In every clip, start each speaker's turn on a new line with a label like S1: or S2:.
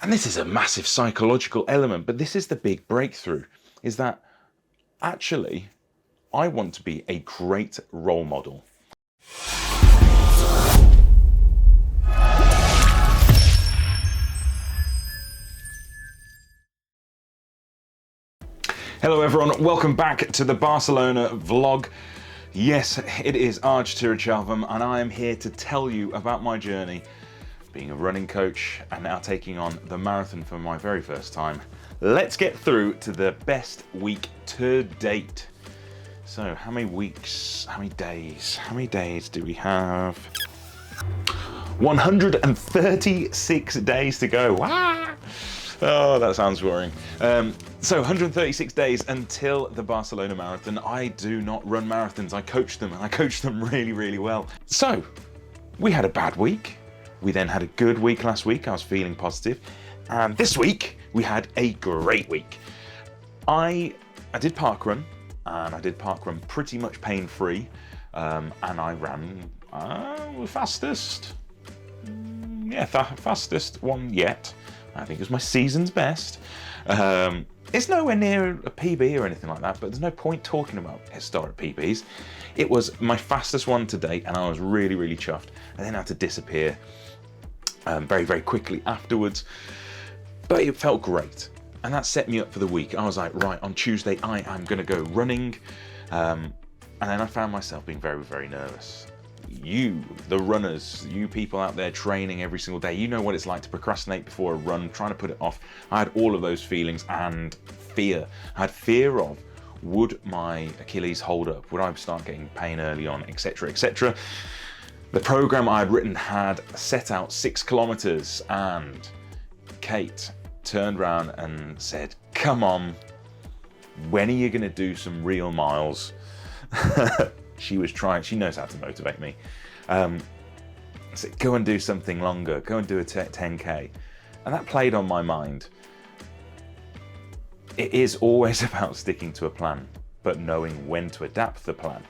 S1: And this is a massive psychological element, but this is the big breakthrough, is that actually I want to be a great role model. Hello everyone, welcome back to the Barcelona vlog. Yes, it is Arj Tirachalvam and I am here to tell you about my journey being a running coach and now taking on the marathon for my very first time. Let's get through to the best week to date. So how many weeks, how many days do we have? 136 days to go. Wow. Oh, that sounds boring. So 136 days until the Barcelona Marathon. I do not run marathons, I coach them, and I coach them really, really well. So we had a bad week. We then had a good week last week. I was feeling positive. And this week we had a great week. I did parkrun, and I did parkrun pretty much pain-free. And I ran the fastest one yet. I think it was my season's best. It's nowhere near a PB or anything like that, but there's no point talking about historic PBs. It was my fastest one to date, and I was really, really chuffed. And then I had to disappear very, very quickly afterwards. But it felt great, and that set me up for the week. I was like, right, on Tuesday I am going to go running, and then I found myself being very, very nervous. You, the runners, you people out there training every single day, you know what it's like to procrastinate before a run, trying to put it off. I had all of those feelings and fear. I had fear of, would my Achilles hold up? Would I start getting pain early on, etc., etc. The program I had written had set out 6 kilometers, and Kate turned around and said, come on, when are you going to do some real miles? She was trying, she knows how to motivate me. I said, go and do something longer, go and do a 10K. And that played on my mind. It is always about sticking to a plan, but knowing when to adapt the plan.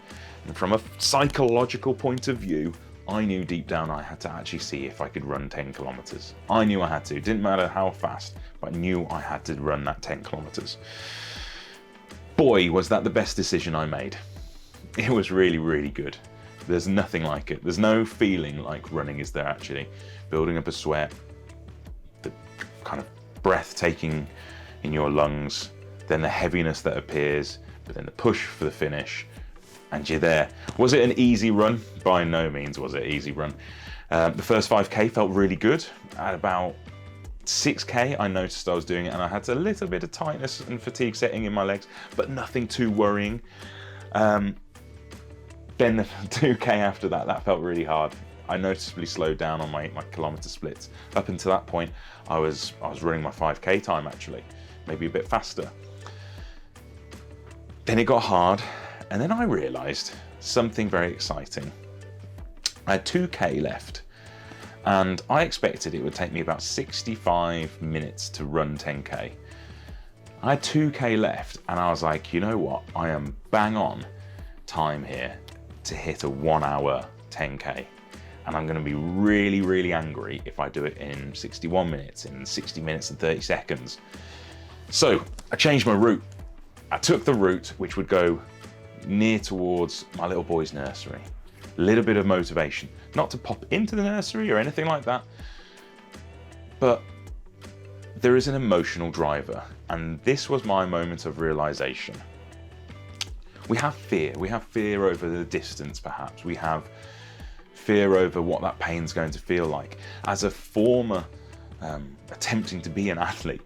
S1: And from a psychological point of view, I knew deep down I had to actually see if I could run 10 kilometers. I knew I had to, it didn't matter how fast, but I knew I had to run that 10 kilometers. Boy, was that the best decision I made. It was really, really good. There's nothing like it. There's no feeling like running is there actually. Building up a sweat, the kind of breath taking in your lungs, then the heaviness that appears, but then the push for the finish, and you're there. Was it an easy run? By no means was it an easy run. The first 5K felt really good. At about 6K, I noticed I was doing it, and I had a little bit of tightness and fatigue setting in my legs, but nothing too worrying. Then the 2K after that, that felt really hard. I noticeably slowed down on my kilometer splits. Up until that point, I was running my 5K time actually, maybe a bit faster. Then it got hard, and then I realized something very exciting. I had 2K left, and I expected it would take me about 65 minutes to run 10K. I had 2K left, and I was like, you know what? I am bang on time here to hit a 1 hour 10K. And I'm gonna be really, really angry if I do it in 61 minutes, in 60 minutes and 30 seconds. So I changed my route. I took the route which would go near towards my little boy's nursery. A little bit of motivation, not to pop into the nursery or anything like that, but there is an emotional driver, and this was my moment of realization. We have fear over the distance perhaps, we have fear over what that pain's going to feel like. As a former attempting to be an athlete,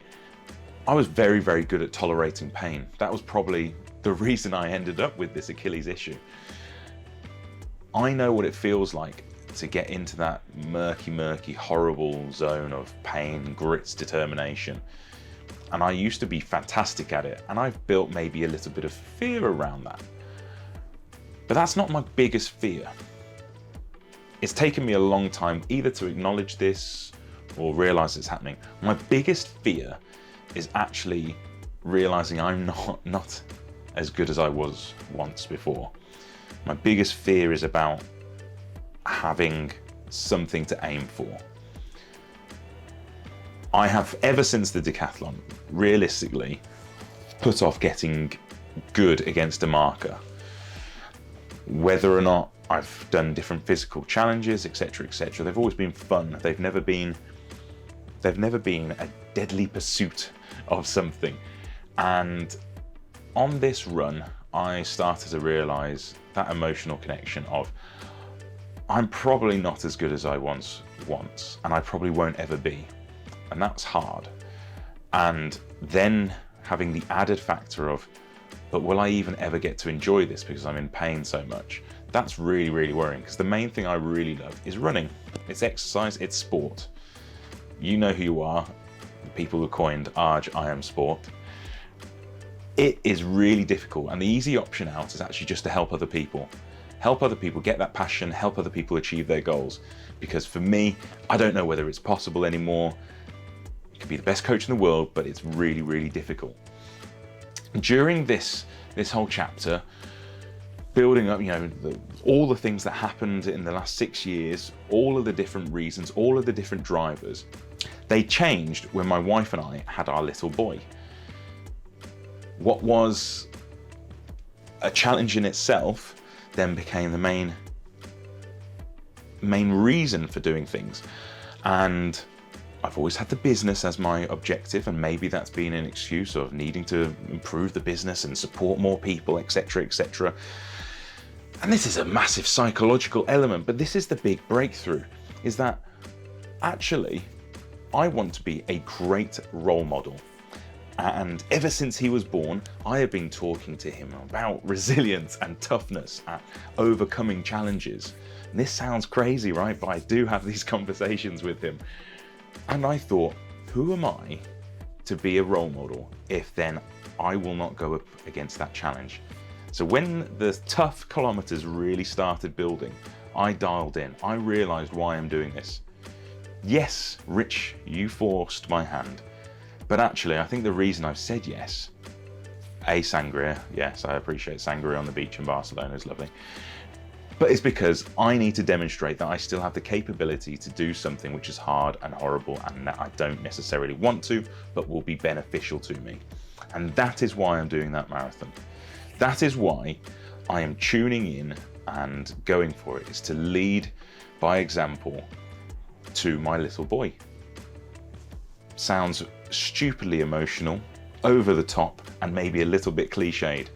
S1: I was very, very good at tolerating pain. That was probably the reason I ended up with this Achilles issue. I know what it feels like to get into that murky, horrible zone of pain, grit, determination. And I used to be fantastic at it, and I've built maybe a little bit of fear around that. But that's not my biggest fear. It's taken me a long time either to acknowledge this or realize it's happening. My biggest fear is actually realizing I'm not as good as I was once before. My biggest fear is about having something to aim for. I have, ever since the decathlon, realistically, put off getting good against a marker. Whether or not I've done different physical challenges, etc., etc., they've always been fun. They've never been a deadly pursuit of something. And on this run, I started to realize that emotional connection of, I'm probably not as good as I once, and I probably won't ever be. And that's hard. And then having the added factor of, but will I even ever get to enjoy this because I'm in pain so much? That's really, really worrying, because the main thing I really love is running. It's exercise, it's sport. You know who you are, the people who coined Arj, I am sport. It is really difficult, and the easy option out is actually just to help other people. Help other people get that passion, help other people achieve their goals. Because for me, I don't know whether it's possible anymore. You could be the best coach in the world, but it's really, really difficult. During this whole chapter, building up, all the things that happened in the last 6 years, all of the different reasons, all of the different drivers, they changed when my wife and I had our little boy. What was a challenge in itself then became the main reason for doing things. And I've always had the business as my objective, and maybe that's been an excuse of needing to improve the business and support more people, etc., etc. And this is a massive psychological element, but this is the big breakthrough, is that actually I want to be a great role model. And ever since he was born, I have been talking to him about resilience and toughness at overcoming challenges. And this sounds crazy, right? But I do have these conversations with him. And I thought, who am I to be a role model if then I will not go up against that challenge? So when the tough kilometers really started building, I dialed in. I realized why I'm doing this. Yes, Rich, you forced my hand. But actually, I think the reason I've said yes, sangria, yes, I appreciate sangria on the beach in Barcelona, is lovely. But it's because I need to demonstrate that I still have the capability to do something which is hard and horrible and that I don't necessarily want to, but will be beneficial to me. And that is why I'm doing that marathon. That is why I am tuning in and going for it, is to lead by example to my little boy. Sounds stupidly emotional, over the top, and maybe a little bit cliched,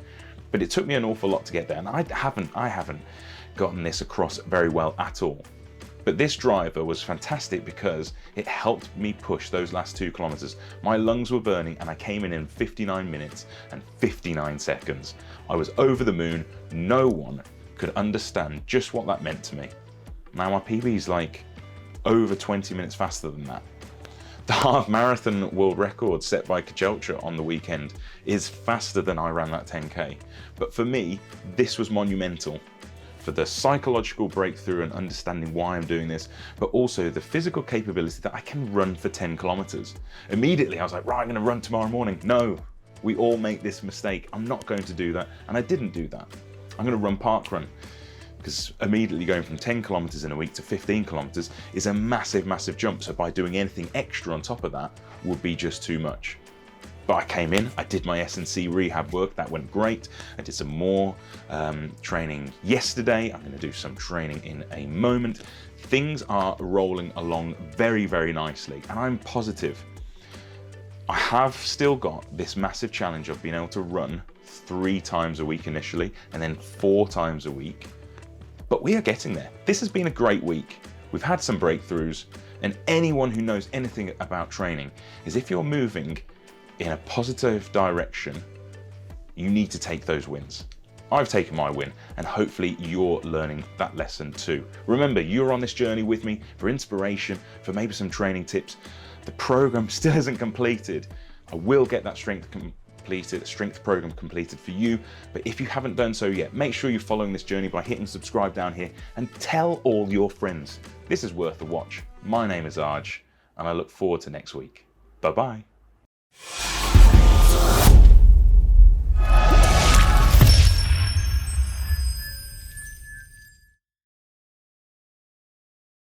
S1: but it took me an awful lot to get there, and I haven't gotten this across very well at all. But this driver was fantastic because it helped me push those last 2 kilometers. My lungs were burning and I came in 59 minutes and 59 seconds. I was over the moon. No one could understand just what that meant to me. Now my PB is like over 20 minutes faster than that. The half marathon world record set by Kachelcha on the weekend is faster than I ran that 10K. But for me, this was monumental for the psychological breakthrough and understanding why I'm doing this, but also the physical capability that I can run for 10 kilometers. Immediately, I was like, right, I'm gonna run tomorrow morning. No, we all make this mistake. I'm not going to do that. And I didn't do that. I'm gonna run park run, because immediately going from 10 kilometers in a week to 15 kilometers is a massive, massive jump. So by doing anything extra on top of that would be just too much. But I came in, I did my S&C rehab work, that went great. I did some more training yesterday. I'm gonna do some training in a moment. Things are rolling along very, very nicely, and I'm positive. I have still got this massive challenge of being able to run 3 times a week initially, and then 4 times a week. But we are getting there. This has been a great week. We've had some breakthroughs, and anyone who knows anything about training is if you're moving in a positive direction, you need to take those wins. I've taken my win, and hopefully you're learning that lesson too. Remember, you're on this journey with me for inspiration, for maybe some training tips. The program still isn't completed. I will get that strength program completed for you. But if you haven't done so yet, make sure you're following this journey by hitting subscribe down here and tell all your friends. This is worth a watch. My name is Arj, and I look forward to next week. Bye-bye.